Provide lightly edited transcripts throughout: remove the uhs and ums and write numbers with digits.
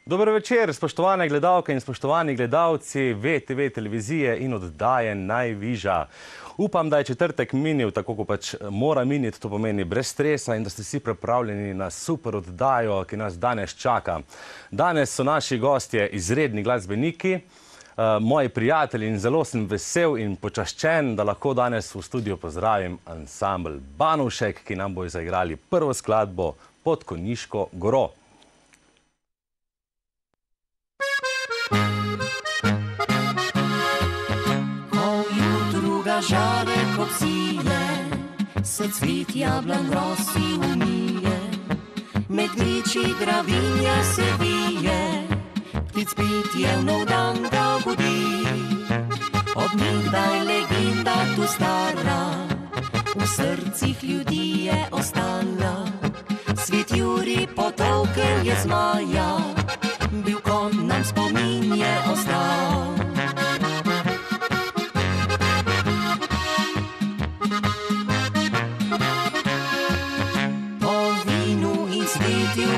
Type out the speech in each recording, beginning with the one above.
Dober večer, spoštovane gledalke in spoštovani gledalci VTV televizije in oddaje Najviža. Upam, da je četrtek minil tako, kot pač mora miniti, to pomeni brez stresa in da ste vsi pripravljeni na super oddajo, ki nas danes čaka. Danes so naši gostje izredni glasbeniki, moji prijatelji in zelo sem vesel in počaščen, da lahko danes v studiu pozdravim ansambl Banovšek, ki nam bo zaigrali prvo skladbo Pod Konjiško goro. Žare kot sije, se cvet jablan rosi umije, medveči gravinja se vije, ptic petje v nov dan ga budi. Od nekdaj legenda tu stara, v srcih ljudi je ostala. Svet Jurij potolkel je zmaja, bil kon nam spomin je ostal.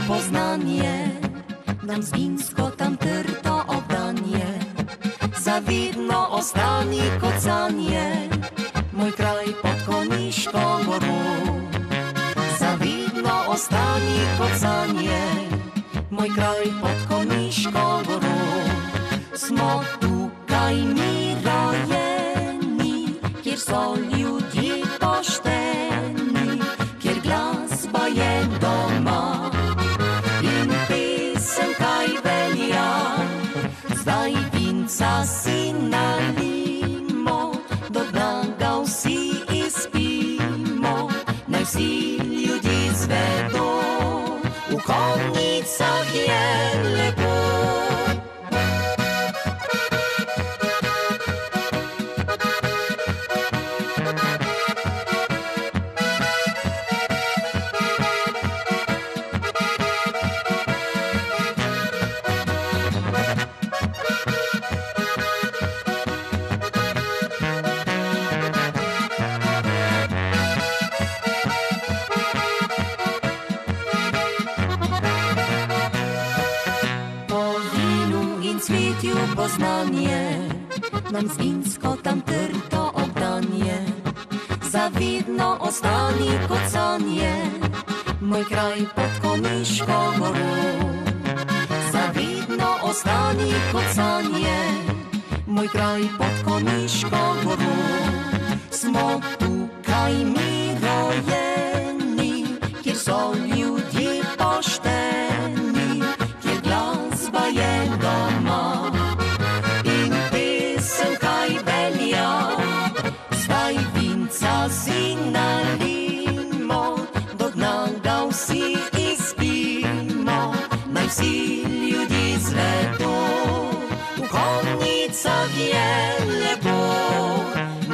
Poznanje, nam zvinsko tam trto obdanje, zavidno ostani kot sanje, moj kraj pod Konjiško goro. Zavidno ostani kot sanje, moj kraj pod Konjiško goro. Smo tukaj mi rojeni, kjer so ljudje pošteni, kjer glasba je doma. Zdaj vinca si nalimo, do dna ga vsi izpimo, naj vsi ljudje zvedo, v Konjicah je lepo. Poznanje, nam zvinsko tam trto obdanje, zavidno ostani kot sanje, moj kraj pod Konjiško goro. Zavidno ostani kot sanje, moj kraj pod Konjiško goro. Smo tukaj mi rojeni, kjer so ljudje pošteni, kjer glasba je doma. Si nalimo, do dna ga vsi izpimo, naj vsi ljudje zvedo, v Konjicah je lepo.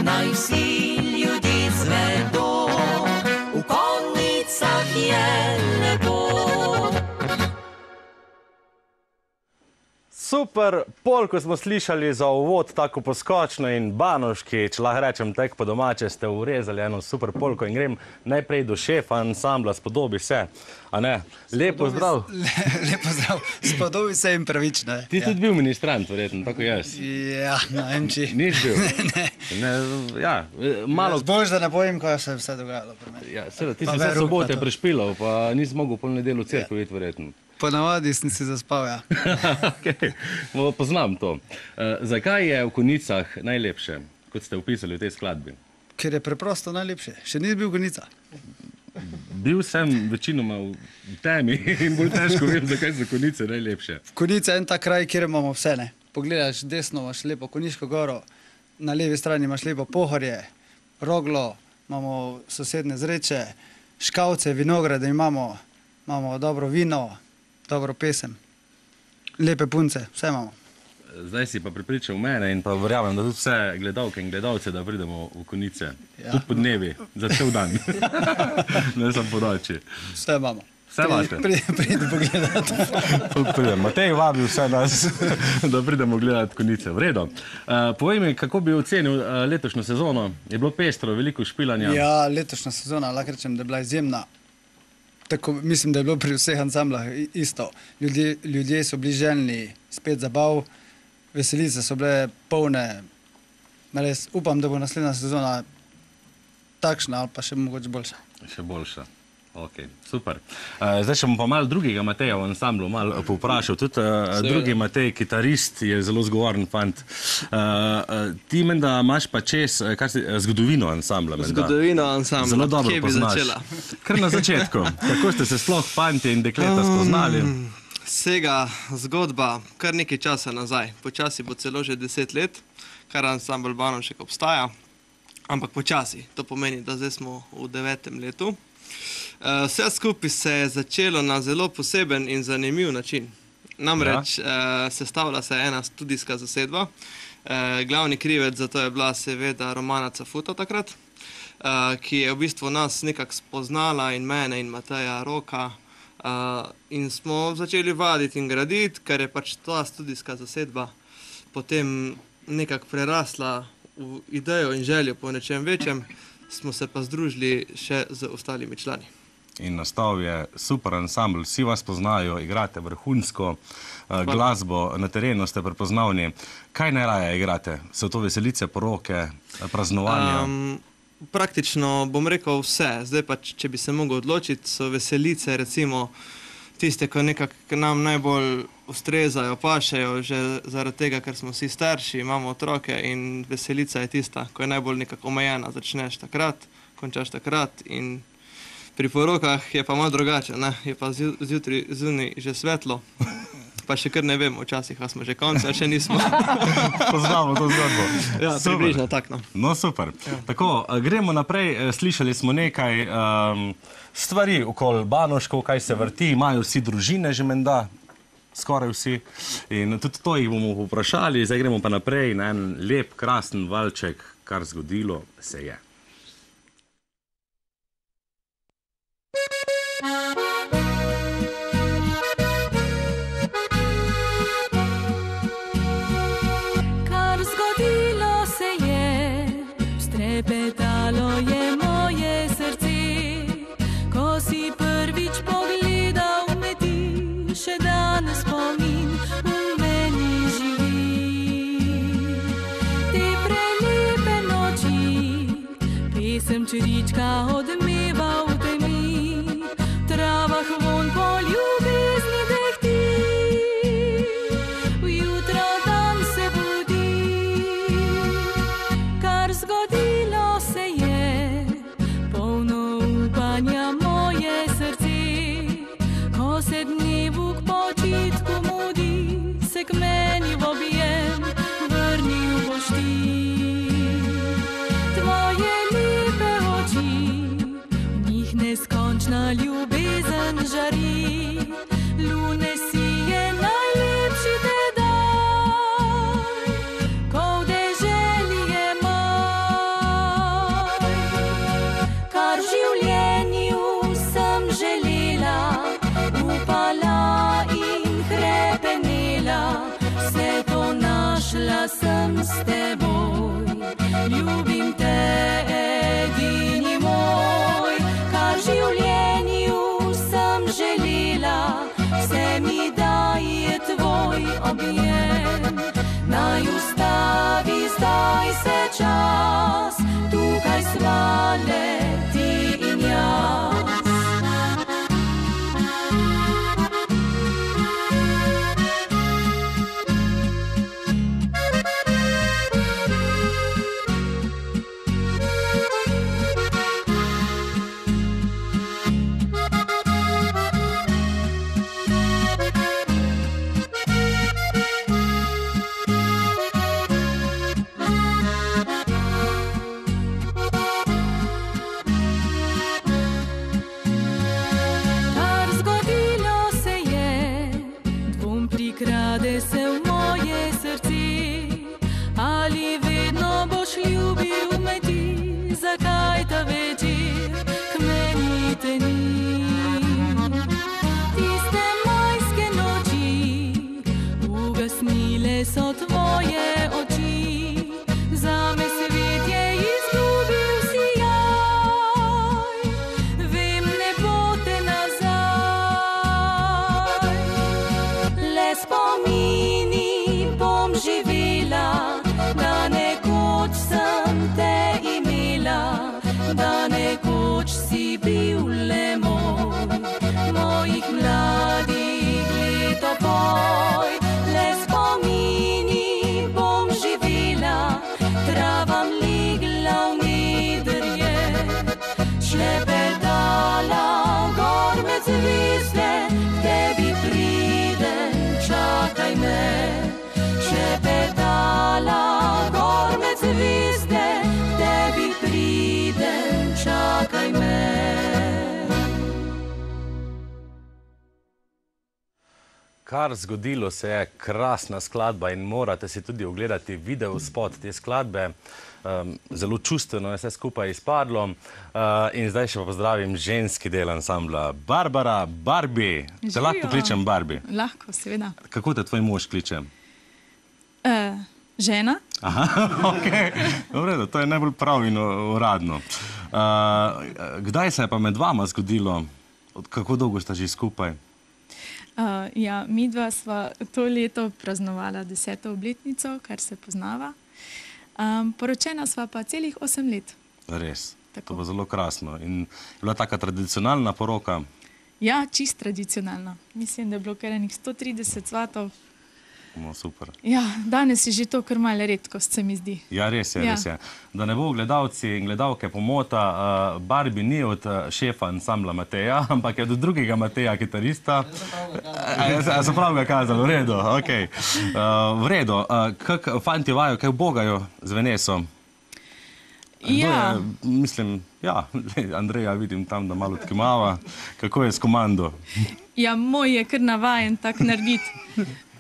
Naj vsi ljudje zvedo, v Konjicah je lepo. Super polko smo slišali za uvod, tako poskočno in banovški, če lahko rečem tek po domače, ste urezali eno super polko in grem najprej do šefa ansambla, spodobi se, a ne? Lepo zdrav. Lepo zdrav, spodobi se in pravično. Ti si tudi bil ministrant, verjetno, tako jaz. Ja, no, Mči. Nič bil? Ne. Ja, malo... Zboljš, da ne bojim, ko se je vse dogajalo pri meni. Ja, seveda, ti si vse sobote prešpilal, pa nisi mogel pol nedelj v cerkvi videti, verjetno. Ponavadi sem si zaspal, ja. Okay. Poznam to. Zakaj je v Konjicah najlepše, kot ste opisali v tej skladbi? Ker je preprosto najlepše. Še nisi bil v Konjicah. Bil sem večinoma v temi in bolj težko vem, zakaj so Konjice najlepše. Konjica je en ta kraj, kjer imamo vse, ne. Pogledaš desno, imaš lepo Konjiško goro, na levi strani imaš lepo Pohorje, Roglo, imamo sosedne Zreče, Škavce, vinograde imamo dobro vino, dobro pesem, lepe punce, vse imamo. Zdaj si pa pripričal mene in pa verjamem, da tudi vse gledalke in gledalce, da pridemo v Konjice. Ja. Tudi po dnevi, za cel dan. Ne samo po noči. Vse imamo. Vse imate? Pridi pogledati. Pridem. Matej vabi vse nas, da pridemo gledati Konjice. V redu. Povej mi, kako bi ocenil letošnjo sezono? Je bilo pestro, veliko špilanja? Ja, letošnja sezona, lahko rečem, da je bila izjemna. Tako, mislim, da je bilo pri vseh ansamblah isto. Ljudje so bili željni spet zabav, veselice so bile polne. Res upam, da bo naslednja sezona takšna ali pa še mogoče boljša. Še boljša. Ok, super. Zdaj še bom pa malo drugega Mateja v ansamblu malo povprašal. Tudi drugi Matej, kitarist, je zelo zgovoren fant. Ti menda imaš pa čez zgodovino ansambla. Zgodovino ansambla. Zelo dobro poznaš. Kje bi začela? Kar na začetku. Kako ste se sploh fantje in dekleta spoznali? Sega zgodba kar nekaj časa nazaj. Počasi bo celo že 10 let, kar ansambl Banovšek obstaja. Ampak počasi. To pomeni, da zdaj smo v 9. letu. Vse skupaj se je začelo na zelo poseben in zanimiv način. Namreč sestavila se je ena studijska zasedba. Glavni krivec za to je bila seveda Romana Cafuta takrat, ki je v bistvu nas nekako spoznala in mene in Mateja Roka. In smo začeli vaditi in graditi, ker je pač ta studijska zasedba potem nekako prerasla v idejo in željo po nečem večjem, smo se pa združili še z ostalimi člani. In nastal je super ansambl, vsi vas poznajo, igrate vrhunsko glasbo, na terenu ste prepoznavni. Kaj najraje igrate? So to veselice, poroke, praznovanja? Praktično bom rekel vse. Zdaj pa, če bi se mogel odločiti, so veselice recimo tiste, ko nekako nam najbolj ustrezajo, pašejo, že zaradi tega, ker smo vsi starši, imamo otroke in veselica je tista, ko je najbolj nekako omejena. Začneš takrat, končaš takrat in pri porokah je pa malo drugače, ne? Je pa zjutraj zunaj že svetlo, pa še kar ne vemo včasih, a smo že konca, še nismo. Poznamo to zgodbo. Ja, približno tak, no. No, super. Tako, gremo naprej. Slišali smo nekaj stvari okoli Banovškov, kaj se vrti, imajo vsi družine že menda, skoraj vsi. In tudi to jih bomo vprašali. Zdaj gremo pa naprej na en lep, krasen valček, kar zgodilo se je. Trepetalo je moje srce, ko si prvič pogledal me ti, še danes spomin v meni živi. Te prelepe noči, pesem črička odmeva v temi, v travah von po ljubezni dehti, v jutro dan se budi, kar zgodi. K meni v objem vrnil boš ti. Tvoje lepe oči, v njih neskončna ljubezen žari. Lune si je najlepši tedaj, ko v deželi je maj. Kar v življenju sem želela, upala in hrepenela, vse to našla sem s teboj. Ljubim te, edini moj, kar v življenju sem želela, vse mi daje tvoj objem. Naj ustavi zdaj se čas, tukaj sva le ti in jaz. nekoč si bil le moj, mojih mladih let opoj. Le spomini bom živela, trava mligla v nedrje, šlepetala gor med zvezde, k tebi pridem, čakaj me. Šlepetala gor med zvezde, k tebi pridem, čakaj me. Kar zgodilo se je, krasna skladba in morate si tudi ogledati video spot te skladbe. Zelo čustveno je vse skupaj izpadlo. In zdaj še pa pozdravim ženski del ansambla. Barbara, Barbie. Te lahko kličem Barbie? Lahko, seveda. Kako te tvoj mož kliče? Žena. Aha, okej. Dobro, to je najbolj prav in uradno. Kdaj se je pa med vama zgodilo? Kako dolgo sta že skupaj? Ja, midva sva to leto praznovala 10. obletnico, kar se poznava. Poročena sva pa celih 8 let. Res, Tako. to bo zelo krasno. In je bila taka tradicionalna poroka? Ja, čist tradicionalna. Mislim, da je bilo kar enih 130 svatov. No, super. Ja, danes je že to kar malo redkost, se mi zdi. Ja, res je, Ja. res je. Da ne bo gledalci in gledalke pomota, Barbie ni od šefa ansambla Mateja, ampak je od drugega Mateja, kitarista. Sem prav ga kazal, v redu, okej. V redu, kak fanti vajo, kaj bogajo z Venesom? Ja, Mislim, ja, Andreja vidim tam, da malo odkimava. Kako je s komando? ja, moj je kar navajen tak narediti.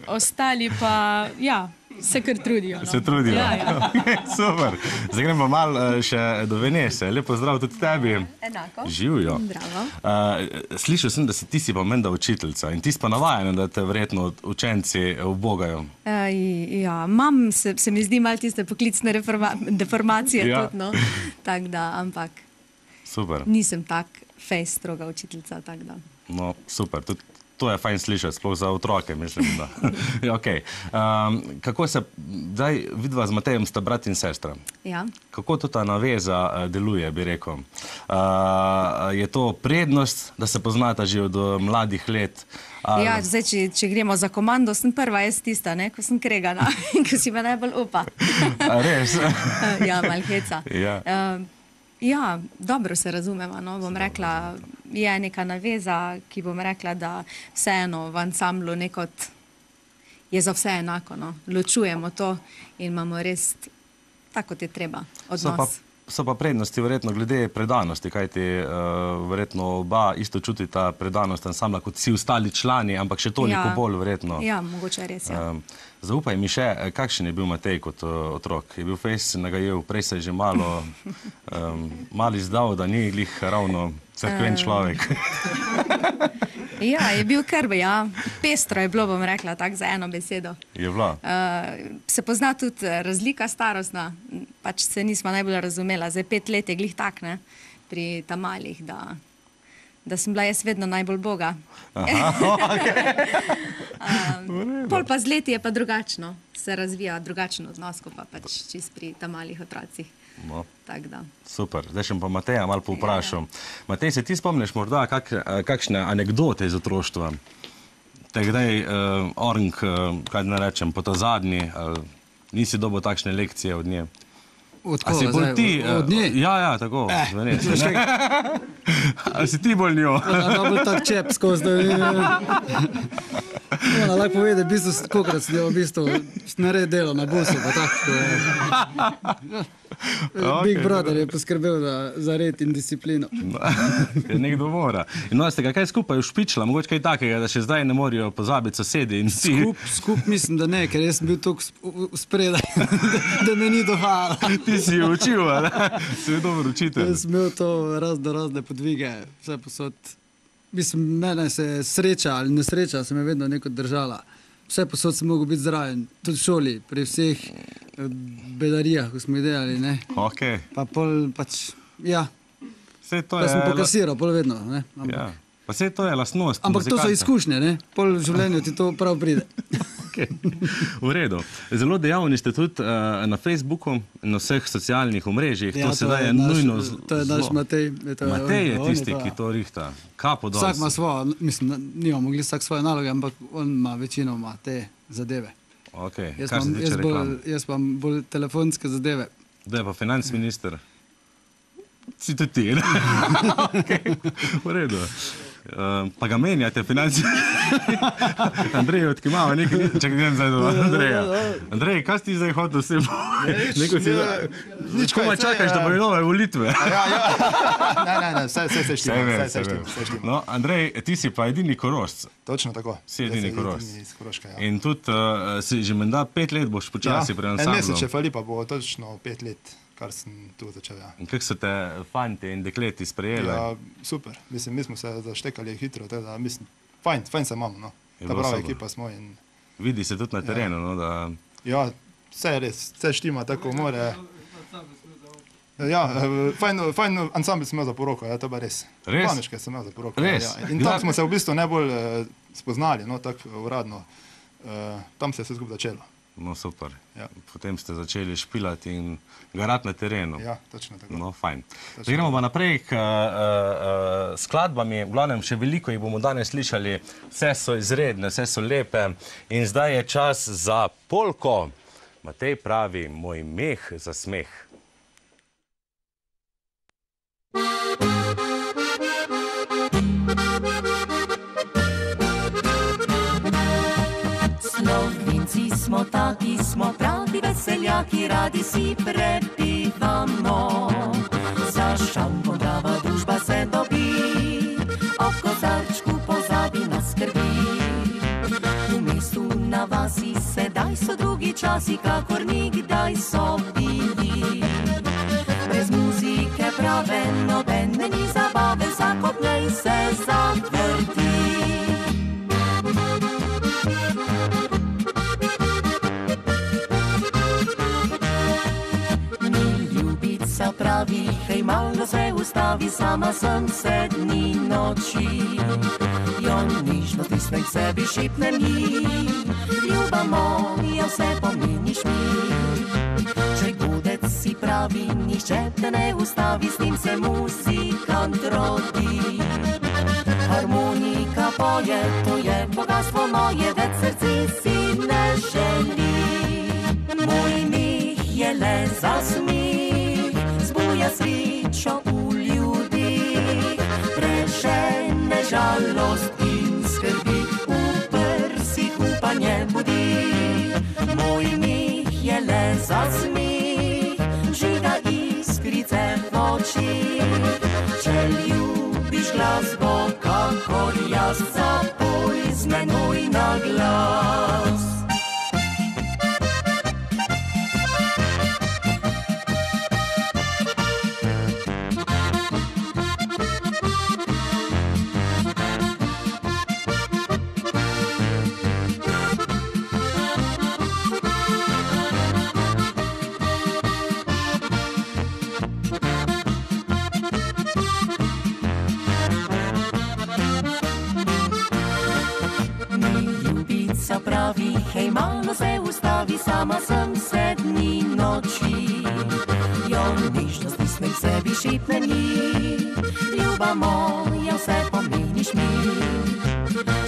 Ostali pa, ja, se kar trudijo. No. Se trudijo. Ja, ja. Okay, super. Zdaj gremo malo še do Venese. Lep pozdrav tudi tebi. Enako. Živijo. Zdravo. Slišal sem, da si ti pa menda učiteljica in ti si pa navajen, da te verjetno učenci ubogajo. Ja, imam, se mi zdi malo tiste poklicne deformacije Ja. tudi, no. Tak da, ampak Super. nisem tak fejst stroga učiteljica, tak da. No, super. Tudi to je fajn slišati, sploh za otroke, mislim, da. Ja, okej. Kako se, zdaj vidva z Matejem sta brat in sestra. Ja. Kako to ta naveza deluje, bi rekel? Je to prednost, da se poznata že od mladih let? Ja, zdaj, če gremo za komando, sem prva jaz tista, ne, ko sem kregana in ko si me najbolj upa. Res? Ja, malo heca. Ja. Ja, dobro se razumemo, no, bom rekla, je neka naveza, ki bom rekla, da vseeno v ansamblu nekot je za vse enako, no. Ločujemo to in imamo res tako, kot je treba, odnos. So pa prednosti verjetno glede predanosti, kajti verjetno oba isto čutita predanost ansambla kot vsi ostali člani, ampak še toliko bolj verjetno. Ja, mogoče res, ja. Zaupaj mi še, kakšen je bil Matej kot otrok? Je bil fejs nagajev, prej se je že malo izdal, da ni glih ravno cerkven človek. Ja, je bil kar, ja, pestro je bilo, bom rekla, tako za eno besedo. Je bila? Se pozna tudi razlika starostna, pač se nismo najbolj razumela, zdaj 5 let je glih tak, ne, pri tamalih, da sem bila jaz vedno najbolj boga. Pol pa z leti je pa drugačno, se razvija drugačen odnos, ko pa pač čist pri tamalih otrocih. No. Tak da. Super, zdaj sem pa Mateja malo povprašal. Matej, se ti spomniš morda kakšne anekdote iz otroštva? Te kdaj Ornk, kaj ne rečem, po ta zadnji, nisi dobil takšne lekcije od nje? Od A si koga bolj zdaj? ti? Od nje? Ja, tako. A si ti bolj njo? Ona bolj tak čep skozi, da je... Ona lahko pove, da v bistvu, kolikrat sem v bistvu naredil delo na busu, pa tako. Big Brother je poskrbel za red in disciplino. Nekdo mora. In no, ste ga kaj skupaj ušpičila, mogoče kaj takega, da še zdaj ne morajo pozabiti sosedi in vsi. Skup mislim, da ne, ker jaz sem bil toliko spredaj, da me ni dohajalo. Ti si jo učil, ali? Si bil dober učitelj. Jaz sem imel to razne podvige, vse posod. Mislim, mene se sreča ali nesreča se me vedno neko držala. Vse posod sem mogel biti zraven, tudi v šoli, pri vseh bedarijah, ko smo jih delali, ne. Okej. Pa pol pač, ja, Saj to pa je... sem pokasiral, pol vedno, ne. Ja. Pa saj to je lastnost Ampak to so muzikanta. izkušnje, ne. Pol v življenju ti to prav pride. Okay. V redu. Zelo dejavni ste tudi na Facebooku, na vseh socialnih omrežjih. Ja, to sedaj je nujno to je naš Matej. Matej je tisti, ki to rihta. Kapo dol. Vsak ima svojo, mislim, nimamo mogli vsak svoje naloge, ampak on ima večinoma te zadeve. Okay. Kar se tiče reklam. Jaz pa bolj telefonske zadeve. Da je pa finančminister. Si to ti, ne? Okay. V redu. Pa ga menjate financi. Andrej, odkimava nekaj. Čakaj, grem zdaj do Andreja. Andrej, kaj si ti zdaj hotel vse? Nič koma čakaš, da bojo nove volitve. Ne, vse štima. No, Andrej, ti si pa edini Korošc. Točno tako. Si edini Korošc. Ja. In tudi si že menda 5 let boš počasi pri ansamblu. En mesec, če fali, pa bo točno 5 let. Kar sem tu začel, ja. In kako so te fanti in dekleti sprejeli? Ja, super. Mislim, mi smo se zaštekali hitro, teda, mislim, fajn se imamo, no. Ta prava ekipa smo in... Vidi se tudi na terenu, no, da... Ja, vse je res, vse štima, tako more... Ja, fajn ansambl sem imel za poroko, ja, to pa res. Res? Paniške sem imel za poroko. Res? Ja. In tam smo se v bistvu najbolj spoznali, no, tako uradno. Tam se je vse skupaj začelo. No, super. Ja. Potem ste začeli špilati in garati na terenu. Ja, točno tako. No, fajn. Gremo pa naprej k skladbami. V glavnem, še veliko jih bomo danes slišali. Vse so izredne, vse so lepe. In zdaj je čas za polko. Matej pravi, moj meh za smeh. Slovenci smo taki, smo pravi veseljaki, radi si prepivamo. Za šalmo prava družba se dobi, ob kozarčku pozabi na skrbi. V mestu na vasi sedaj so drugi časi, kakor nikdaj so bili. Brez muzike prave nobene ni zabave, vsak ob njej se zavrti. Pravi, hej, malo se ustavi, sama sem 7 dni noči. Jo nižno tisne k sebi, šipne mi, ljuba moja, vse pomeniš mi. Če gudec si pravi, nihče te ne ustavi, s tim se muzikant rodi. Harmonika poje, to je bogatstvo moje, več srci si ne želi. Moj mih je le za smih, zbuja srečo v ljudeh, prežene žalost in skrbi, v prsih upanje budi. Moj mih je le za smih, žiga iskrice v očih. Če ljubiš glasbo, kakor jaz, zapoj z menoj na glas. Pravi, hej, malo se ustavi, sama sem 7 dni noči. Jo nižno stisne k sebi, šipne mi, ljuba moja, vse pomeniš mi.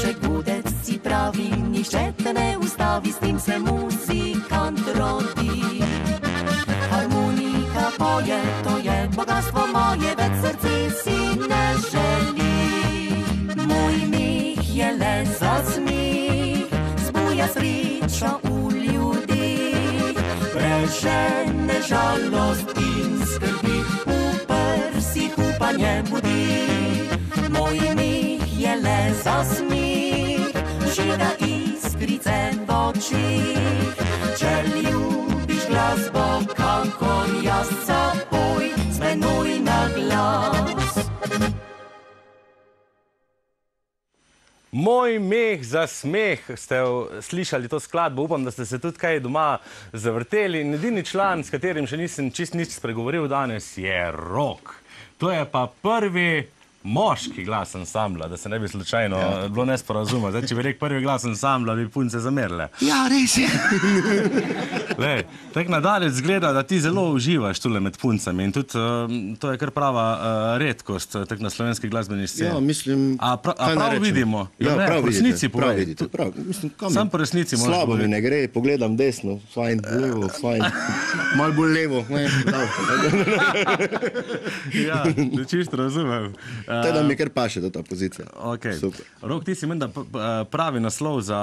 Če gudec si pravi, nihče te ne ustavi, s tim se muzikant rodi. Harmonika poje, to je bogatstvo moje, več srci si ne želi. Moj mih je le za smih, sreča v ljudeh, prežene žalost in skrbi, v prsih upanje budi. Moj mih je le za smih, žiga iskrice v očih. Če ljubiš glasbo, kakor jaz, zapoj z menoj na glas. Moj meh za smeh, ste slišali to skladbo, upam, da ste se tudi kaj doma zavrteli. In edini član, s katerim še nisem čist nič spregovoril danes, je Rok. To je pa prvi moški glas ansambla, da se ne bi slučajno bilo nesporazuma. Zdaj, če bi rekel prvi glas ansambla, bi punce zamerile. Ja, res je. Tako nadalje zgleda, da ti zelo uživaš tule med puncami in tudi to je kar prava redkost tako na slovenski glasbeni sceni. Ja, mislim... A prav vidimo? Ja, prav po resnici vidite, prav vidite. Sam po resnici moraš slabo mi ne gre, pogledam desno, fajn, levo, fajn, malo bolj levo. Ja, čisto razumem. Teda mi kar paše ta pozicija. Rok, ti si menda pravi naslov za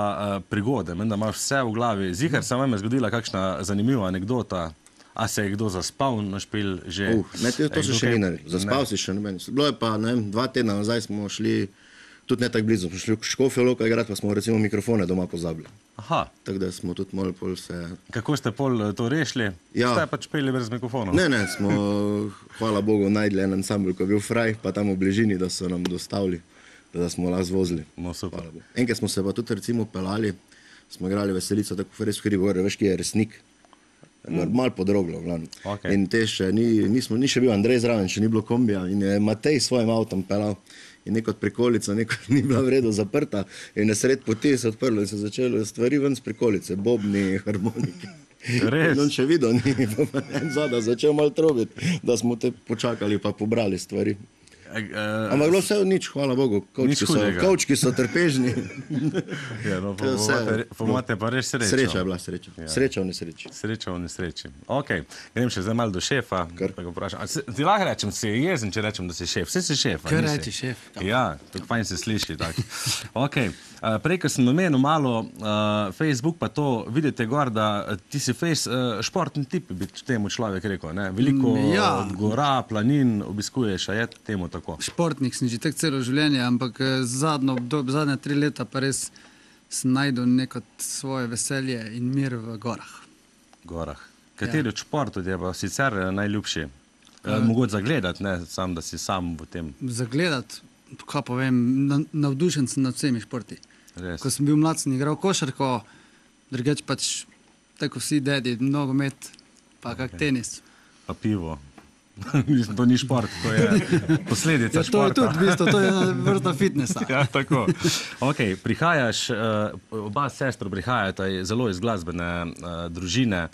prigode, menda imaš vse v glavi. Zihar se vam je zgodila kakšna zanimiva anekdota, a se je kdo zaspal na špil že? To se še ni naredil, zaspal si še ne meni. Bilo je pa, ne vem, 2 tedna nazaj smo šli, tudi ne tako blizu, smo šli v Škofjo Loko igrati, pa smo recimo mikrofone doma pozabili. Aha. Tako da smo tudi malo pol se... Kako ste pol to rešili? Ste pač peli brez mikrofonov? Ne, smo, hvala Bogu, najdli en ansambl, ko je bil Fraj, pa tam v bližini, da so nam dostavili, da smo lahko zvozili. No, super. Enkrat smo se pa tudi recimo pelali, smo igrali Veselico, tako res v Hribogorju, veš, ki je Resnik. Malo podroglo, glavno. In te še ni še bil Andrej zraven, še ni bilo kombija in je Matej s svojim avtom pelal. In nekot prikolica ni bila v redu zaprta in na sred poti se odprlo in se začelo stvari ven z prikolice, bobni, harmoniki. Res? In on še videl ni, pa en zada začel malo trobiti, da smo te počakali pa pobrali stvari. Ampak bilo vse nič, hvala Bogu, kovčki so trpežni. Ja, no, pomate pa res srečo. Sreča je bila sreča. Sreča v nesreči. Sreča v nesreči. Ok, grem še zdaj malo do šefa. Ti lahko rečem, si jezen, če rečem, da si šef. Vse si šef. Kaj reči šef? Ja, tako fajn se sliši. Ok, prej, ko sem omenil malo Facebook, pa to vidite gor, da ti si športni tip, bi temu človek rekel. Veliko gora, planin obiskuješ, a je temu tako? Športnik sem že tako celo življenje, ampak zadnja 3 leta pa res sem najdel neko svoje veselje in mir v gorah. Gorah. Kateri od športov je pa sicer najljubši? Mogoče zagledati, ne sam, da si sam v tem. Zagledati, kaj povem, navdušen sem nad vsemi športi. Res. Ko sem bil mlad, sem igral košarko, drugače pač tako vsi dedi, nogomet, pa kak tenis. Pa pivo. To ni šport, to je posledica športa. To je tudi, v bistvu, to je ena vrsta fitnesa. Ja, tako. Ok, prihajaš, oba sestra prihajata zelo iz glasbene družine.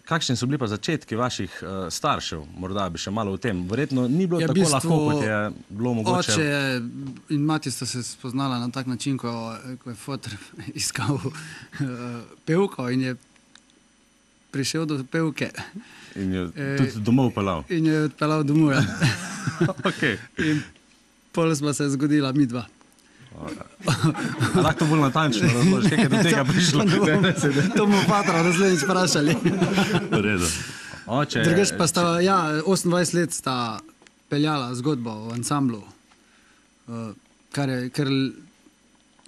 Kakšni so bili pa začetki vaših staršev? Morda bi še malo o tem. Verjetno ni bilo tako lahko, kot je bilo mogoče. Oče in mati sta se spoznala na tak način, ko je foter iskal pevko in je prišel do pevke. In je tudi domov pelal. In je odpelal domov, ja. In pol sva se zgodila midva. Lahko to bolj natančno razložiš, kaj je do tega prišlo? To bomo patra različ vprašali. V redu. Drugač pa sta, 28 let sta peljala zgodbo v ansamblu, kar je kar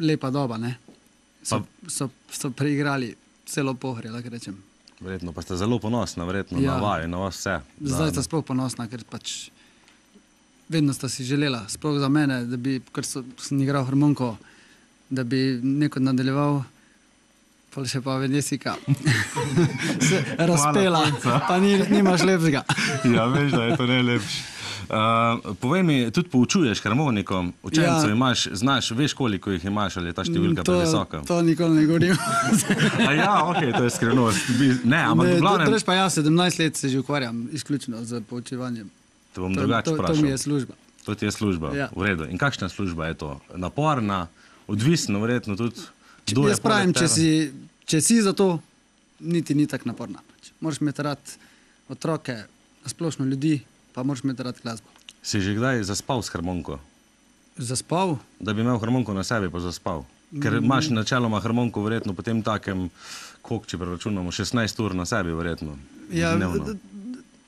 lepa doba, ne? So preigrali celo Pohorje, lahko rečem. Verjetno pa ste zelo ponosna, verjetno na vaju, na vas vse. Zdaj sta sploh ponosna, ker pač vedno sta si želela, sploh za mene, da bi, ker sem igral harmoniko, da bi neko nadaljeval, pol še pa Venesika se razpela, pa nimaš lepšega. Ja, veš, da je to najlepši. Povej mi, tudi poučuješ harmoniko, učencev imaš, znaš, veš koliko jih imaš, ali je ta številka previsoka? To nikoli ne govorim. Ja, ok, to je skrivnost. Ne, ampak v glavnem... Drugač pa 17 let se že ukvarjam izključno z poučevanjem. To bom drugače vprašal. To mi je služba. To ti je služba, v redu. In kakšna služba je to? Naporna, odvisno, verjetno tudi? Jaz pravim, če si za to, niti ni tak naporna. Moraš imeti rad otroke, splošno ljudi, pa moraš imeti rad glasbo. Si že kdaj zaspal s harmoniko? Zaspal? Da bi imel harmoniko na sebi, pa zaspal. Ker imaš načeloma harmoniko verjetno po tem takem, koliko če preračunamo, 16 ur na sebi verjetno. Ja,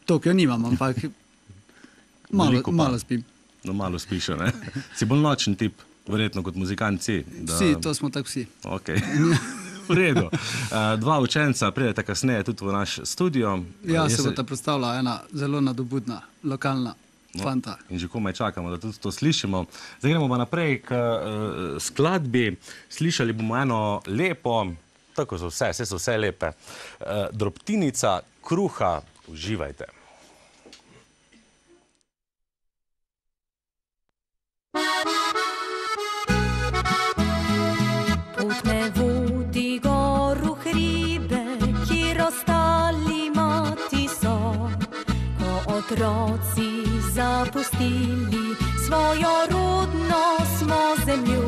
toliko jo nimam, ampak malo spim. No, malo spiš, ne? Si bolj nočen tip, verjetno kot muzikanci. Vsi, to smo tako vsi. Ok. V redu. Dva učenca pridete kasneje tudi v naš studio. Ja, se bo ta predstavila ena zelo nadobudna, lokalna fanta. In že komaj čakamo, da tudi to slišimo. Zdaj gremo pa naprej k skladbi. Slišali bomo eno lepo, tako so vse lepe, drobtinica kruha. Uživajte. otroci zapustili svojo rodno smo zemljo.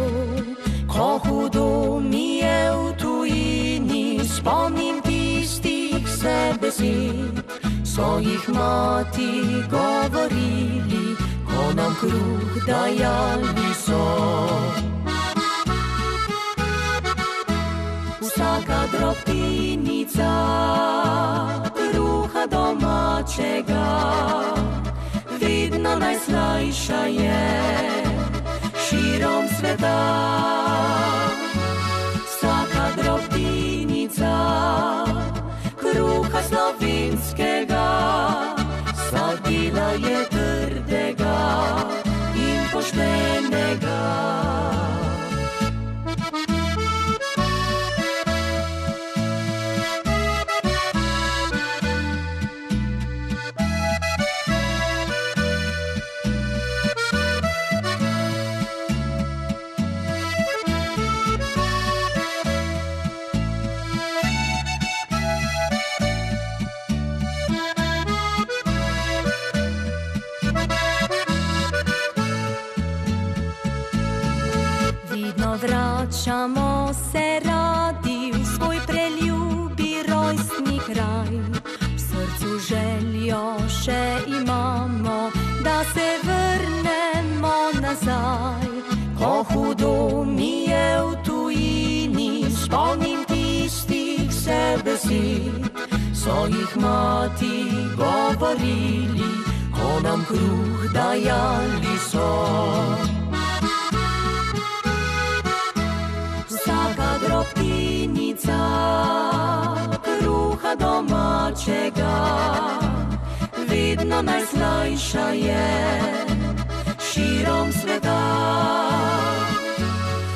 Ko hudo mi je v tujini, spomnim tistih se besed, so jih mati govorili, ko nam kruh dajali so. Vsaka drobtinica kruha domačega vedno najslajša je širom sveta. Vsaka drobtinica kruha slovenskega sadila je trdega in poštenega. Vračamo se radi v svoj preljubi rojstni kraj. V srcu željo še imamo, da se vrnemo nazaj. Ko hudo mi je v tujini, spomnim tistih se besed, so jih mati govorili, ko nam kruh dajali so. Vsaka drobtinica kruha domačega vedno najslajša je širom sveta.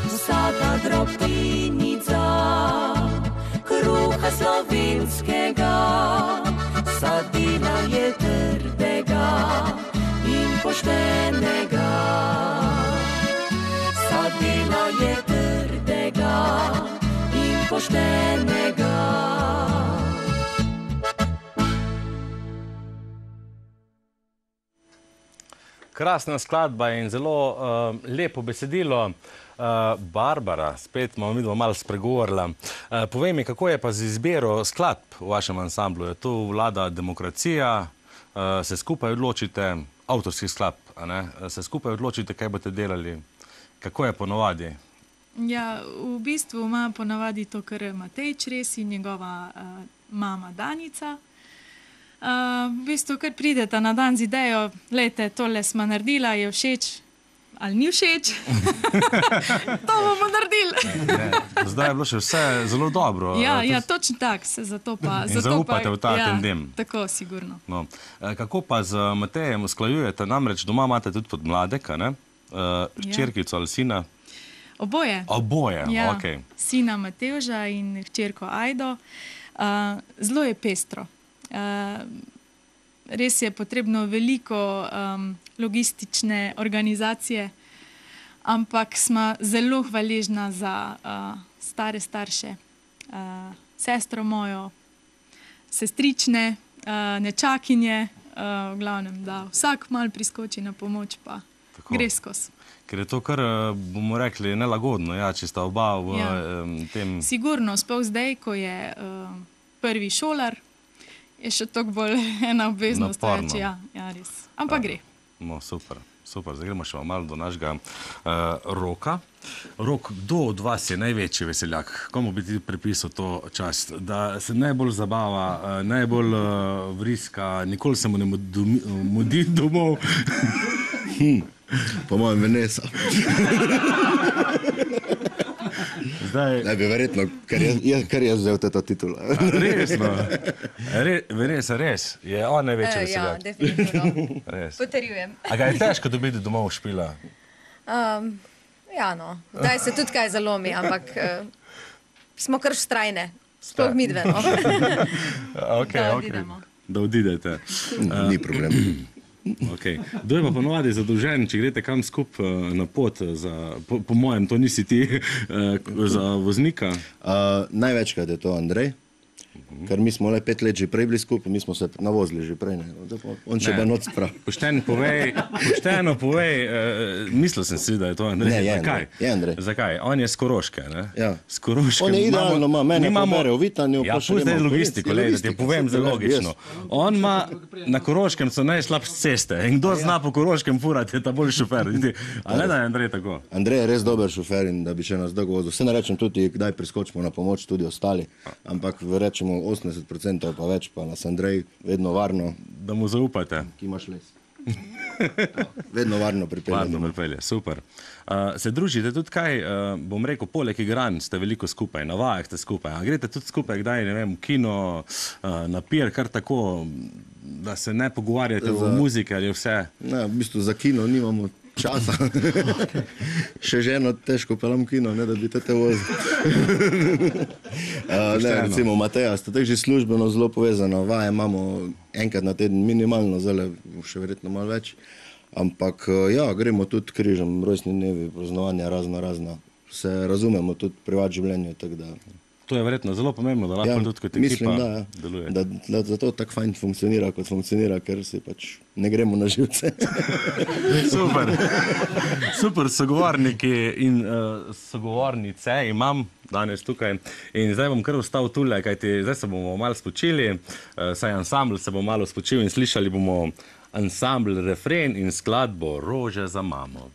Vsaka drobtinica kruha slovenskega sadila je trdega in poštenega. Sadila je trdega in poštenega. Krasna skladba in zelo lepo besedilo. Barbara, spet bomo midva malo spregovorila. Povej mi, kako je pa z izbiro skladb v vašem ansamblu? Je tu vlada demokracija, se skupaj odločite, avtorskih skladb, se skupaj odločite, kaj boste delali? Kako je ponovadi? Ja, v bistvu ima ponovadi to kar Matej Čres in njegova mama Danica. V bistvu kar prideta na dan z idejo, lejte, tole smo naredila, je všeč ali ni všeč, to bomo naredili. Zdaj je bilo še vse zelo dobro. Ja, točno tako, se zato pa... In zaupate v ta tandem. Tako, sigurno. Kako pa z Matejem usklajujete? Namreč doma imate tudi podmladek, hčerkico ali sina? Oboje. Oboje, ja. Ok. Sina Matevža in hčerko Ajdo. Zelo je pestro. Res je potrebno veliko logistične organizacije, ampak smo zelo hvaležna za stare starše, sestro mojo, sestrične, nečakinje, v glavnem, da vsak mal priskoči na pomoč, pa gre skozi. Ker je to kar, bomo rekli, nelagodno, če sta oba v tem... Sigurno, sploh zdaj, ko je prvi šolar, je še toliko bolj ena obveznost. Naporno. Ja, res. Ampak gre. No, super. Zdaj gremo še malo do našega Roka. Rok, kdo od vas je največji veseljak? Komu bi ti pripisal to čast? Da se najbolj zabava, najbolj vriska, nikoli se mu ne mudi domov? Po mojem Vanessa. Ne bi verjetno, ker je vzel to titulo. Res, no. Res. Je on največji veseljak. Ja, definitivno. Res. Potrjujem. A ga je težko dobiti domov špila? Ja, no. Zdaj se tudi kaj zalomi, ampak smo kar vztrajne. Sploh midve, no. Da odidemo. Da odidete. Ni problem. Kdo je pa ponovadi zadolžen, če greste kam skup na pot, po mojem, to nisi ti, za voznika? Največkrat je to Andrej. Ker mi smo le 5 let že prej bili skupaj, mi smo se navozili že prej. On še bo noc prav. Pošteno povej, mislil sem si, da je to Andrej. Ne, je Zakaj? Andrej. Je Andrej. Zakaj? On je z Koroške, ne? Ja. S Koroške. On je idealno, ima mene pobere v Vitanju. Ja, pusti zdaj logistiko, da ti povem zelo logično. On ima, na Koroškem so najslabše ceste in kdo zna po Koroškem furati, je ta bolj šofer. A ne da je Andrej tako? Andrej je res dober šofer in da bi še nas dolgo vozil. Vse ne rečem tudi, kdaj priskočimo na pomoč tudi ostali, ampak rečemo 80% pa več, pa nas Andrej vedno varno. Da mu zaupate. Ki imaš les. Vedno varno pripelje. Varno pripelje, super. Se družite tudi kaj, bom rekel, poleg igranj ste veliko skupaj, na vajah ste skupaj. A greste tudi skupaj, kdaj, ne vem, v kino, na pier, kar tako, da se ne pogovarjate o muziki ali vse? Ne, v bistvu za kino nimamo časa. Še ženo težko pelam kino, ne da bi te vozil. Ne, recimo Mateja, sta tako že službeno zelo povezana. Vaje imamo enkrat na teden minimalno, zdaj še verjetno malo več. Ampak ja, gremo tudi križem, rojstni dnevi, praznovanja razna. Se razumemo tudi v privat življenju, tako da... To je verjetno zelo pomembno, da lahko tudi kot ekipa deluje. Mislim, da zato tako fajn funkcionira, kot funkcionira, ker si pač ne gremo na živce. Super. Super sogovorniki in sogovornice imam danes tukaj. In zdaj bom kar ostal tule, kajti zdaj se bomo malo spočili, saj ansambl se bo malo spočil in slišali bomo ansambl, refren in skladbo Rože za mamo.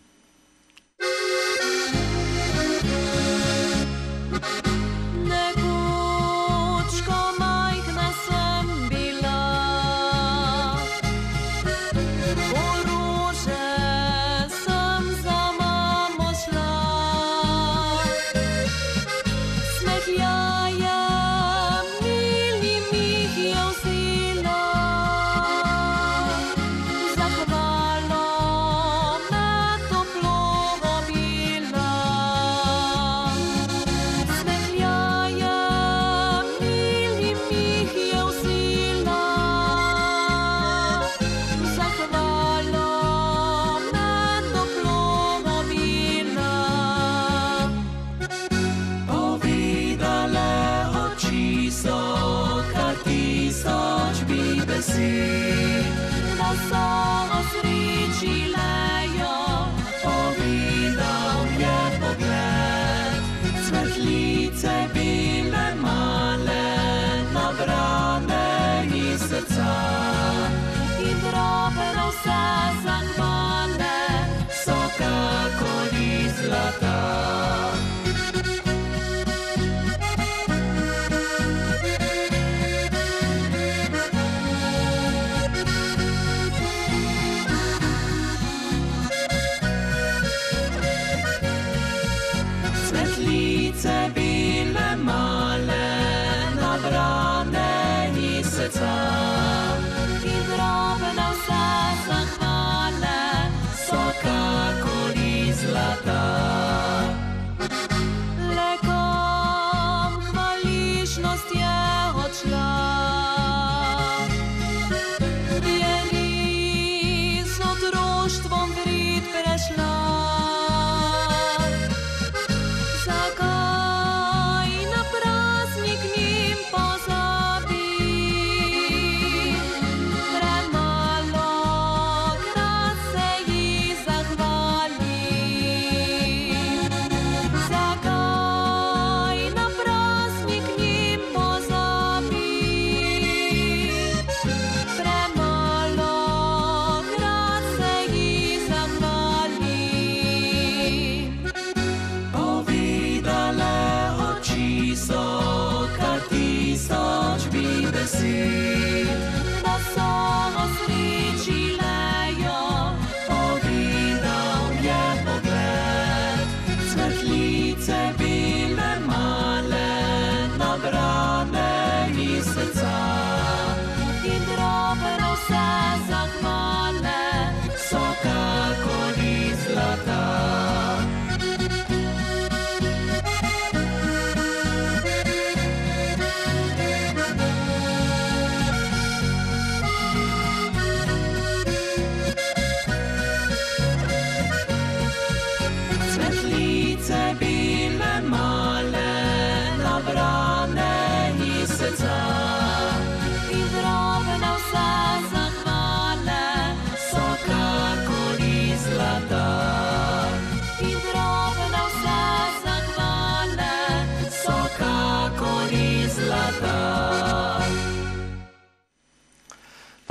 Zakaj na praznik njim pozabi?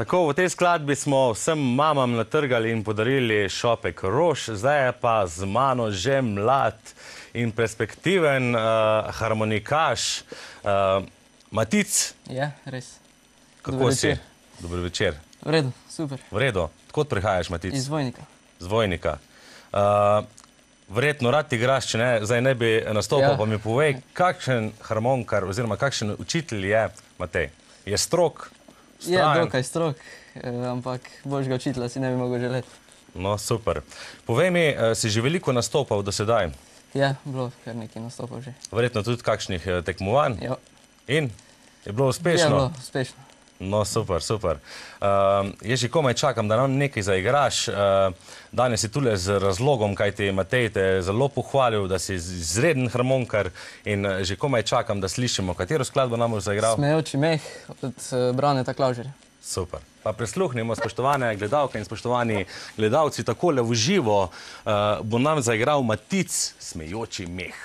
Tako, v tej skladbi smo vsem mamam natrgali in podarili šopek rož, zdaj je pa z mano že mlad in perspektiven harmonikaš Matic. Ja, res. Kako si? Dober večer. V redu, super. V redu. Odkot prihajaš, Matic? Iz Vojnika. Z Vojnika. Verjetno rad igraš, če ne, zdaj ne bi nastopal, pa mi povej, kakšen harmonikar oziroma kakšen učitelj je Matej? Je strok? Je dokaj strok, ampak boljšega učitelja si ne bi mogel želeti. No, super. Povej mi, si že veliko nastopal do sedaj? Ja, bilo kar nekaj nastopal že. Verjetno tudi kakšnih tekmovanj? Ja. In? Je bilo uspešno? Je bilo uspešno. No, super, super. Jaz že komaj čakam, da nam nekaj zaigraš. Danes si tule z razlogom, kaj ti Matej te zelo pohvalil, da si izreden harmonikar in že komaj čakam, da slišimo, katero skladbo nam boš zaigral. Smejoči meh od Braneta Klavžerja. Super. Pa prisluhnimo, spoštovane gledalke in spoštovani gledalci, takole v živo bo nam zaigral Matic, Smejoči meh.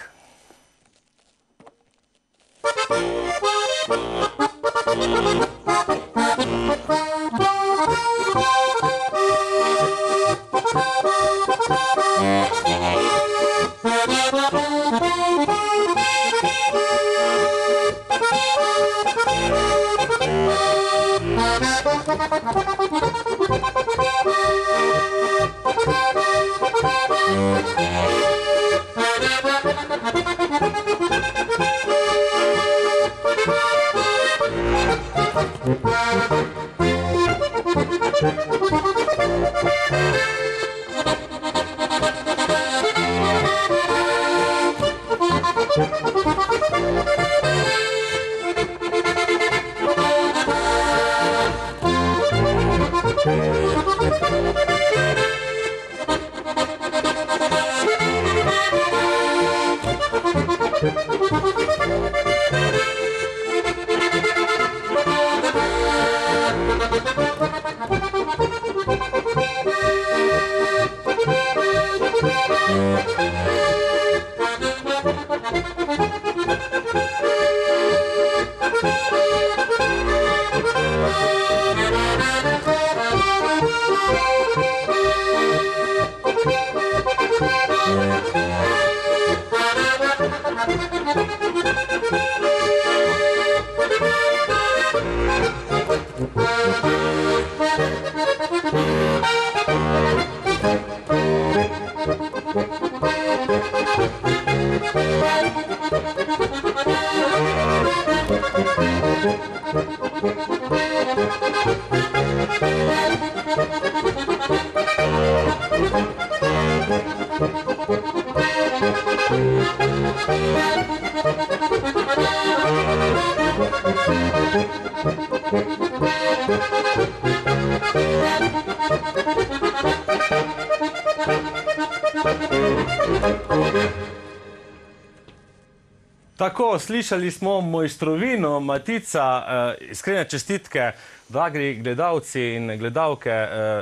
Tako, slišali smo mojstrovino Matica, iskrene čestitke, dragi gledalci in gledalke,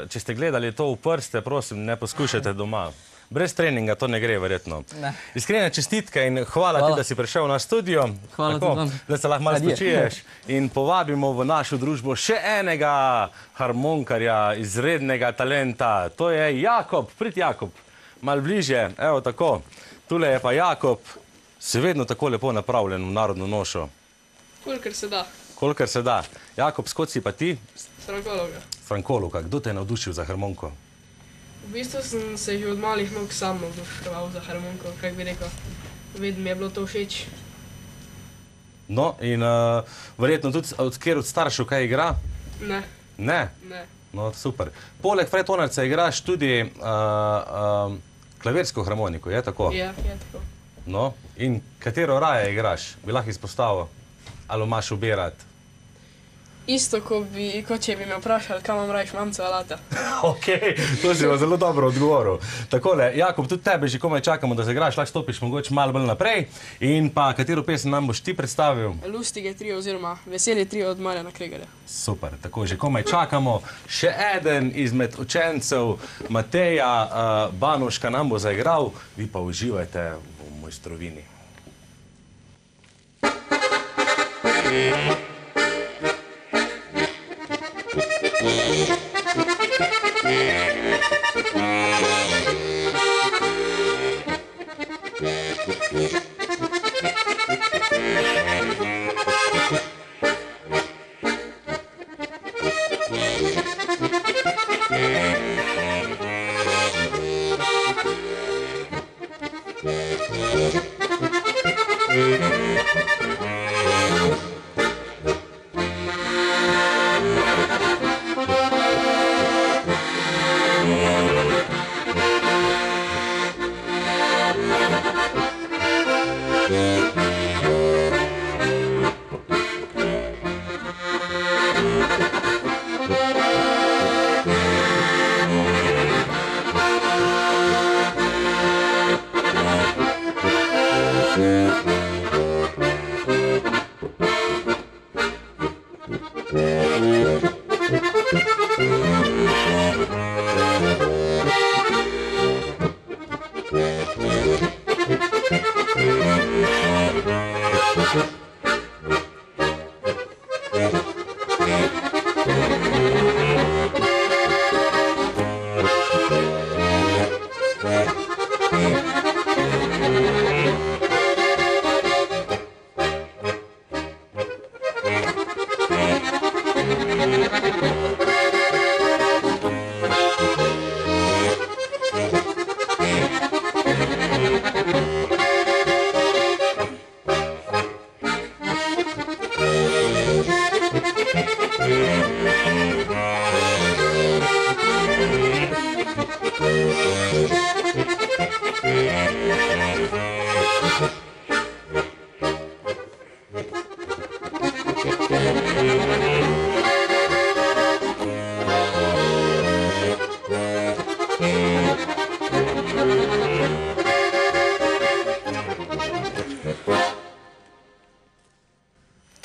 če ste gledali to v prste, prosim, ne poskušajte doma. Brez treninga to ne gre, verjetno. Iskrene čestitke in hvala ti, da si prišel na studio. Hvala tudi vam. Da se lahko malo spočiješ in povabimo v našo družbo še enega harmonikarja, izrednega talenta. To je Jakob. Prid, Jakob. Malo bliže, evo tako. Tule je pa Jakob. Si vedno tako lepo napravljen v narodno nošo. Kolikor se da. Kolikor se da. Jakob, skot si pa ti? Frankologa. Frankologa. Kdo te je navdušil za harmoniko? V bistvu sem se že od malih nog sam navduševal za harmoniko, kak bi rekel. Vedno mi je bilo to všeč. No, in verjetno tudi kjer od staršev kaj igra? Ne. Ne? Ne. No, super. Poleg Fretonarca igraš tudi klavirsko harmoniko, je tako? Ja, je tako. No, in katero raje igraš? Bi lahko izpostavil? Ali imaš obe rad? Isto, kot če bi me vprašali, kam imam rajš mamco alata. Ok, to si vam zelo dobro odgovoril. Takole, Jakob, tudi tebe že komaj čakamo, da zaigraš, lahko stopiš mogoče malo bolj naprej. In pa, katero pesem nam boš ti predstavil? Lustige trio oziroma Veselje trio od Marjana Kregarja. Super, tako, že komaj čakamo. Še eden izmed učencev Mateja Banoška nam bo zaigral, vi pa uživajte v mojstrovini.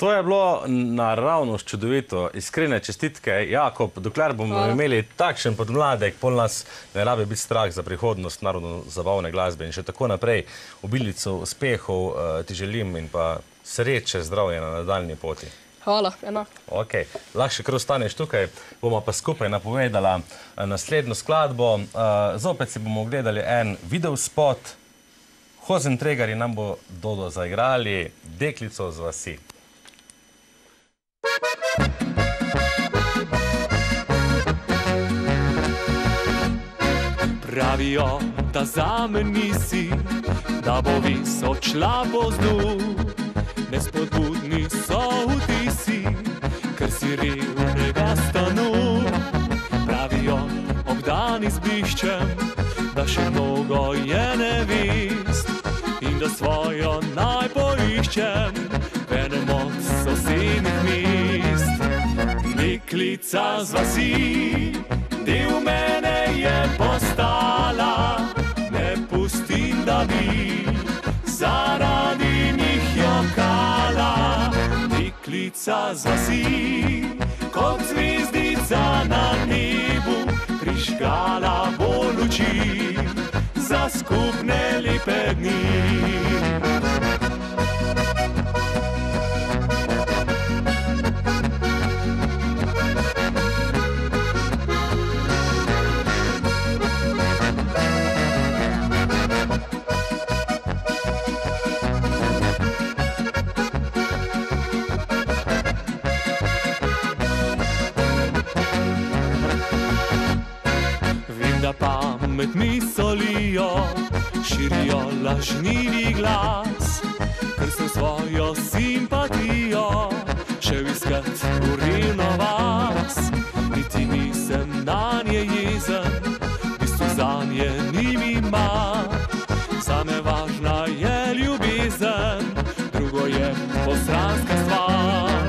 To je bilo naravnost čudovito, iskrene čestitke. Jakob, dokler bomo imeli takšen podmladek, pol nas ne rabi biti strah za prihodnost narodno-zabavne glasbe in še tako naprej. Obilico uspehov ti želim in pa sreče, zdravje na nadaljni poti. Hvala, enako. Ok, lahko še kar ostaneš tukaj, bomo pa skupaj napovedala naslednjo skladbo. Zopet si bomo gledali en videospot. Hozentregarji nam bo Dodo zaigrali Deklico z vasi. Pravijo, da zame nisi, da bo vis odšla po zdu. Nespodbudni so vtisi, ker si revnega stanu. Pravijo, obdani z bliščem, da še mnogo je nevist in da svojo naj poiščem v enem od sosednjih mest. Deklica z vasi, del mene je postala, ne pustim, da bi zaradi njih jokala. Deklica z vasi, kot zvezdica na nebu, prižgala bo luči za skupne lepe dni. Pametni solijo, širijo lažnivi glas, ker sem svojo simpatijo šel iskat v revno vas. Niti nisem nanje jezen, v bistvu zanje ni mi mar. Zame važna je ljubezen, drugo je postranska stvar.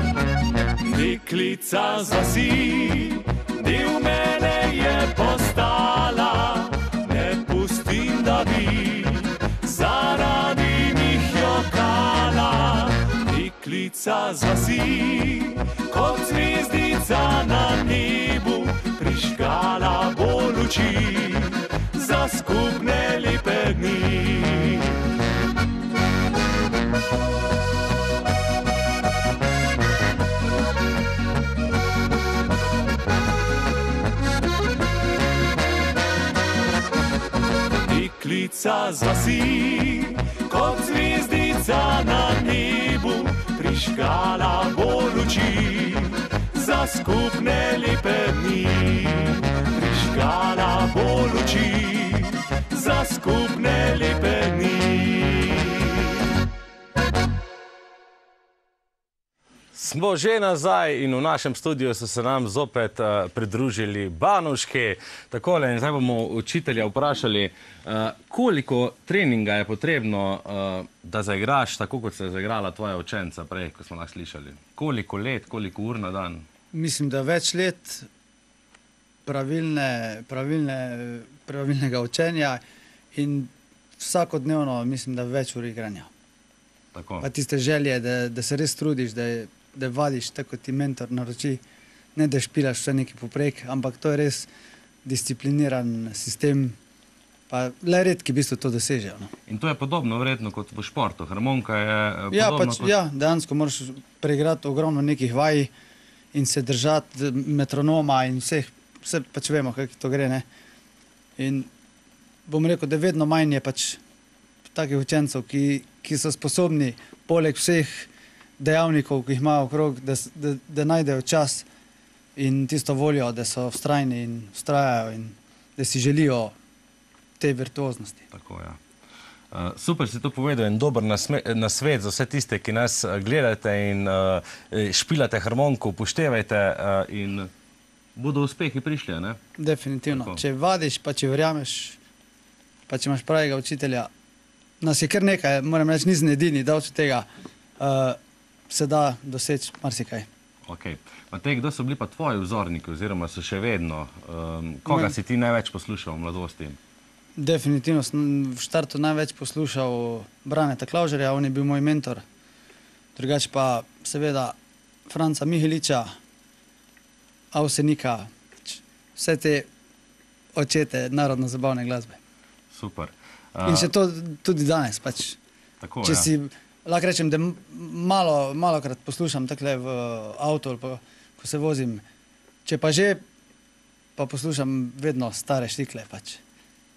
Deklica z vasi, del mene je postala, ne pustim, da bi zaradi njih jokala. Deklica z vasi, kot zvezdica na nebu, prižgala bo luči za skupne lepe dni. deklica z vasi, kot zvezdica na nebu, prižgala bo luči za skupne lepe dni. Prižgala bo luči za skupne lepe dni. Smo že nazaj in v našem studiu so se nam zopet pridružili Banovški. Takole, in zdaj bomo učitelja vprašali, koliko treninga je potrebno, da zaigraš tako, kot se je zaigrala tvoja učenca prej, ko smo nas slišali? Koliko let, koliko ur na dan? Mislim, da več let pravilnega učenja in vsakodnevno, mislim, da več ur igranja. Tako. Pa tiste želje, da se res trudiš, da vadiš, tako kot ti mentor naroči, ne da špilaš vse nekaj poprek, ampak to je res discipliniran sistem, pa le redki v bistvu to dosežejo. No. In to je podobno vredno kot v športu. Harmonika je podobno kot... Ja, dejansko moraš preigrati ogromno nekih vaj in se držati metronoma in vse pač vemo, kako to gre, ne. In bom rekel, da vedno manj je pač takih učencev, ki so sposobni poleg vseh dejavnikov, ki jih imajo okrog, da najdejo čas in tisto voljo, da so vztrajni in vztrajajo in da si želijo te virtuoznosti. Tako, ja. Super si to povedal in dober nasvet za vse tiste, ki nas gledate in špilate harmoniko, upoštevajte in bodo uspehi prišli, ne? Definitivno. Tako. Če vadiš, pa če verjameš, pa če imaš pravega učitelja, nas je kar nekaj, moram reči, nisem edini, davč od tega, se da doseči marsikaj. Ok. Matej, kdo so bili pa tvoji vzorniki oziroma so še vedno? Koga si ti največ poslušal v mladosti? Definitivno sem v štartu največ poslušal Braneta Klavžarja, on je bil moj mentor. Drugače pa seveda Franca Miheliča, Avsenika, vse te očete narodno-zabavne glasbe. Super. In še to tudi danes, pač. Tako, če ja. si, lahko rečem, da malokrat poslušam takle v avtu, ko se vozim. Če pa že, pa poslušam vedno stare štikle, pač.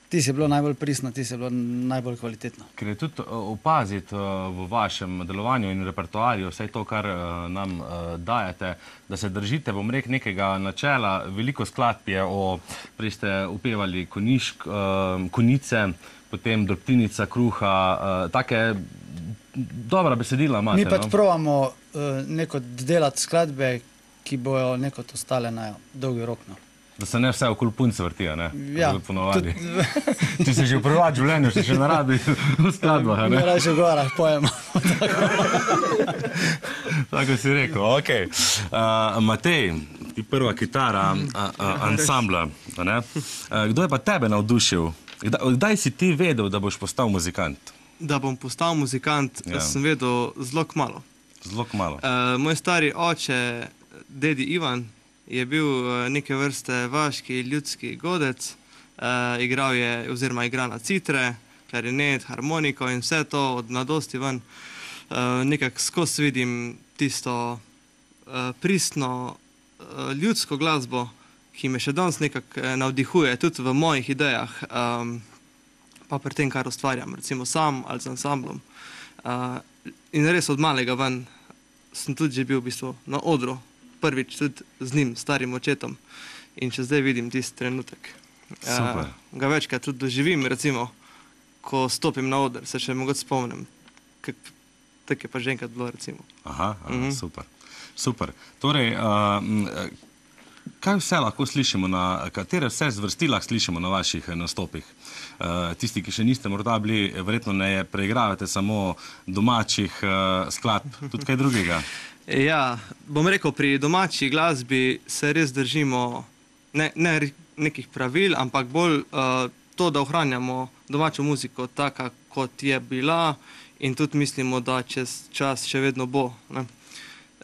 Ti si bilo najbolj pristno, ti si bilo najbolj kvalitetno. Ker je tudi opaziti v vašem delovanju in repertoarju vse to, kar nam dajete, da se držite, bom rekel, nekega načela. Veliko skladb je prej ste upevali Konjice, potem Drobtinica kruha, take dobra besedila imate. Mi pač probamo neko delati skladbe, ki bojo nekot ostale na dolgi rok, no. Da se ne vse okoli punce vrtijo, ne? Ja. Ponovadi. Če se že v prvat življenju, še ne radi v skladbah, ne? Ne raje v gorah pojemo. Tako si rekel, ok. Matej, ti prva kitara ansambla, ne? Kdo je pa tebe navdušil? Kdaj si ti vedel, da boš postal muzikant? Da bom postal muzikant, sem vedel zelo kmalu. Zelo kmalu. Moj stari oče, dedi Ivan, je bil neke vrste vaški ljudski godec, igral je oziroma igra na citre, klarinet, harmoniko in vse to od mladosti ven. Nekako skozi vidim tisto pristno ljudsko glasbo, ki me še danes nekako navdihuje, tudi v mojih idejah, pa pri tem, kar ustvarjam, recimo sam ali z ansamblom. In res od malega ven sem tudi že bil v bistvu na odru, prvič tudi z njim, starim očetom. In še zdaj vidim tisti trenutek. Super. Ga večkrat tudi doživim, recimo, ko stopim na oder, se še mogoče spomnim. Tako je pa že enkrat bilo, recimo. Aha, super. Super. Torej, kaj vse lahko slišimo, katere vse zvrstilah slišimo na vaših nastopih? Tisti, ki še niste morda bili, verjetno ne preigravate samo domačih skladb, tudi kaj drugega? Ja, bom rekel, pri domači glasbi se res držimo ne nekih pravil, ampak bolj to, da ohranjamo domačo muziko taka, kot je bila in tudi mislimo, da čez čas še vedno bo.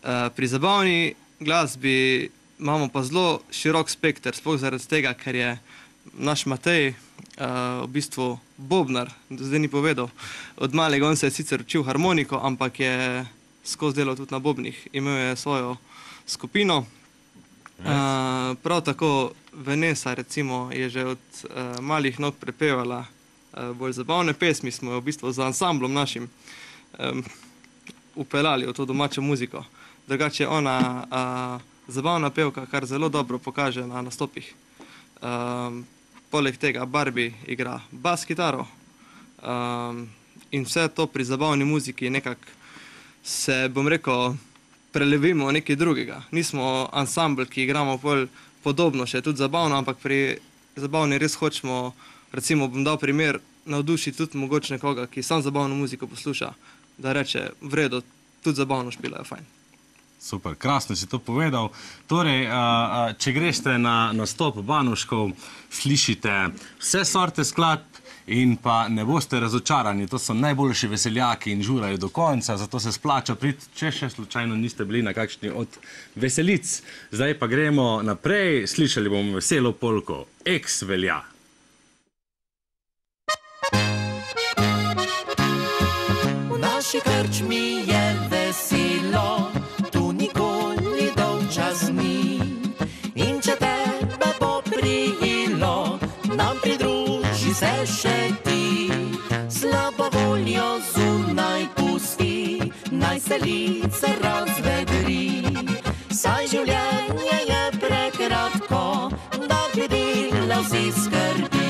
Pri zabavni glasbi imamo pa zelo širok spekter, sploh zaradi tega, ker je naš Matej v bistvu bobnar, do zdaj ni povedal. Od malega on se je sicer učil harmoniko, ampak je skozi delal tudi na bobnih, imel je svojo skupino. Prav tako Vanessa, recimo, je že od malih nog prepevala bolj zabavne pesmi smo jo v bistvu z ansamblom našim upeljali v to domačo muziko. Drugače je ona zabavna pevka, kar zelo dobro pokaže na nastopih. Poleg tega Barbie igra bas kitaro in vse to pri zabavni muziki nekako se, bom rekel, prelevimo nekaj drugega. Nismo ansambl, ki igramo podobno, še tudi zabavno, ampak pri zabavni res hočemo, recimo bom dal primer, navdušiti tudi mogoče nekoga, ki sam zabavno muziko posluša, da reče, v redu, tudi zabavno špilajo fajn. Super, krasno si to povedal. Torej, če greste na nastop Banovškov, slišite vse sorte skladb in pa ne boste razočarani. To so najboljši veseljaki in žurajo do konca, zato se splača priti, če še slučajno niste bili na kakšni od veselic. Zdaj pa gremo naprej, slišali bomo veselo polko Eks velja. V naši krčmi je veselo, tu nikoli dolgčas ni. In če tebe bo prijelo, nam pridruži se še ti. Slabo voljo zunaj pusti, naj se lice razvedri. Saj življenje je prekratko, da bi delal si skrbi.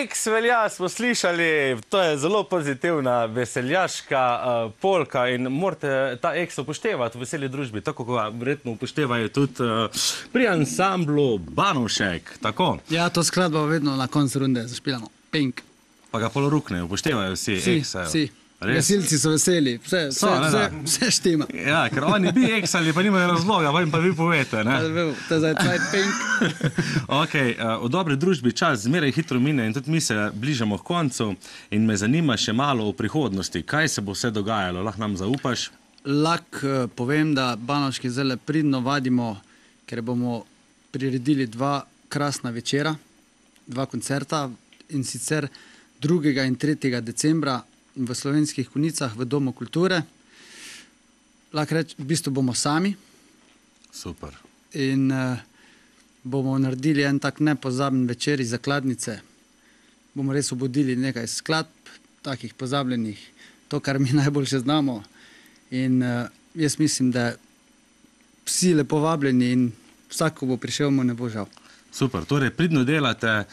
Eks velja smo slišali, to je zelo pozitivna veseljaška polka in morate ta eks upoštevati v veseli družbi, tako kot verjetno upoštevajo tudi pri ansamblu Banovšek, tako? Ja, to skladbo vedno na koncu runde zašpilamo. Pink. Pa ga pol rukne, upoštevajo vsi eksajo. Vsi. Gasilci so veseli, vse štima. Ja, ker oni bi eksali, pa nimajo razloga, pa jim pa vi povete, ne? To je zdaj tvoj pink. Ok, v dobri družbi čas zmeraj hitro mine in tudi mi se bližamo k koncu in me zanima še malo o prihodnosti. Kaj se bo vse dogajalo? Lahko nam zaupaš? Lahko povem, da Banovški zdaj pridno vadimo, ker bomo priredili 2 krasna večera, 2 koncerta in sicer 2. in 3. decembra v Slovenskih Konjicah v Domu kulture. Lahko reči, v bistvu bomo sami. Super. In bomo naredili en tak nepozaben večer iz zakladnice. Bomo res obudili nekaj skladb, takih pozabljenih, to, kar mi najboljše znamo. In jaz mislim, da vsi lepo vabljeni in vsak, ko bo prišel, mu ne bo žal. Super, torej pridno delate,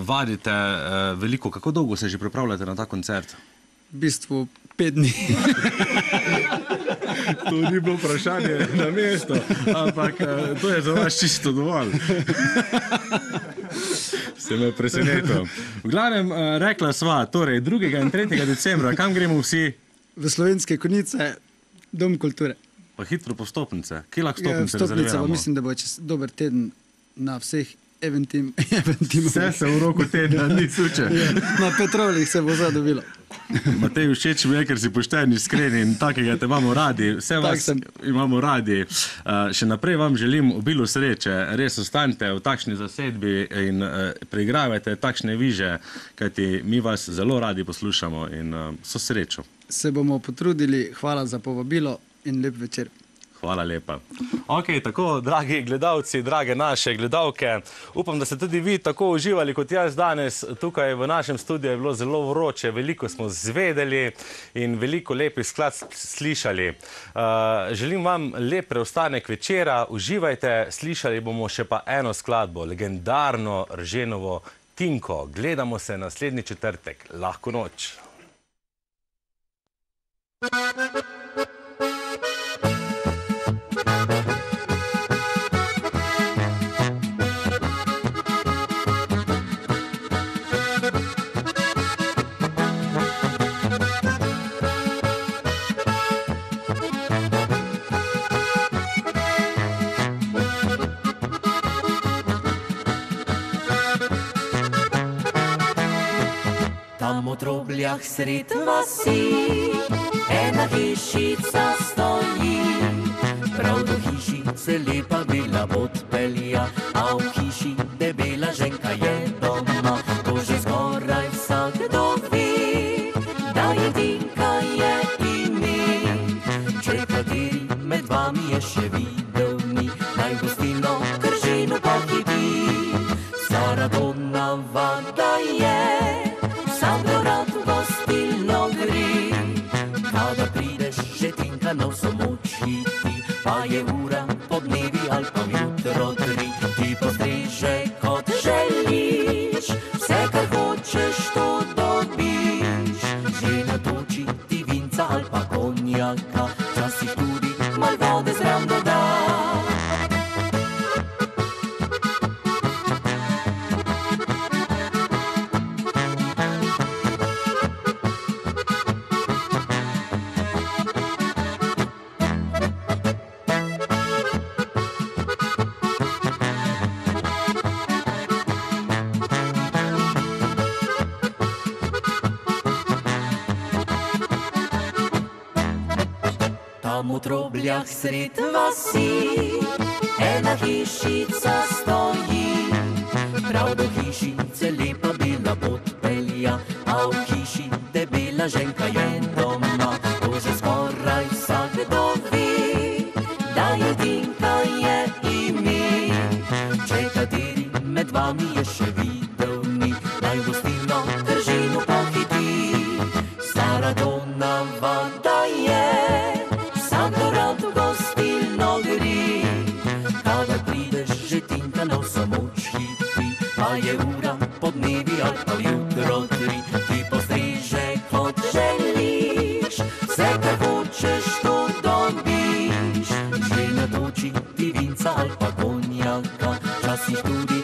vadite veliko. Kako dolgo se že pripravljate na ta koncert? V bistvu 5 dni. To ni bilo vprašanje na mesto, ampak to je za vas čisto dovolj. Se me presenetil. V glavnem, rekla sva, torej 2. in 3. decembra, kam gremo vsi? V Slovenske Konjice, Dom kulture. Pa hitro po stopnice. Kje lahko stopnice Stopnica, pa rezerviramo? mislim, da bo čez dober teden na vseh eventim. Vse se v roku tedna ni suče. Na Petrovljih se bo zadobilo. Matej, všeč mi je, ker si pošten, iskren in takega te imamo radi. Vse vas imamo radi. Še naprej vam želim obilo sreče. Res ostanite v takšni zasedbi in preigravajte takšne viže, kajti mi vas zelo radi poslušamo in so srečo. Se bomo potrudili. Hvala za povabilo in lep večer. Hvala lepa. Ok, tako, dragi gledalci, drage naše gledalke, upam, da ste tudi vi tako uživali kot jaz danes. Tukaj v našem studiu je bilo zelo vroče, veliko smo zvedeli in veliko lepih skladb slišali. Želim vam lep preostanek večera, uživajte, slišali bomo še pa eno skladbo, legendarno Rženovo Tinko. Gledamo se naslednji četrtek. Lahko noč. Tam v Trobljah sred vasi ena hišica stoji. Prav do hišice lepa bela podpelja, a v hiši debela ženka je doma. To že skoraj vsakdo ve, da je Tinka je ime. Če kateri med vami je še videl ni, naj gostilno Kržino pohiti. Zaradona vada je, vsakdo rad v gostilno gre. Kadar prideš, že Tinka na vso moč hiti, pa je ura podnevi ali pa jutro 3. Ti postreže kot želiš, vse kar hočeš to dobiš. Že natoči ti vinca ali pa konjaka, včasih tudi mal vode zraven doda. Tam v Trobljah sred vasi ena hišica stoji. Prav do hišice lepa bela podpelja, a v hiši debela ženka je doma. To že skoraj vsakdo ve, da je Tinka je ime. Če kateri med vami je še videl ni, naj gostilno Kržino pohiti. Zaradona vada je, vsakdo rad v gostilno gre. Kadar prideš, že Tinka na vso moč hiti, pa je ura podnevi ali pa jutro 3. Ti postreže kot želiš, vse kar hočeš to dobiš. Že natoči ti vinca ali pa konjaka, včasih tudi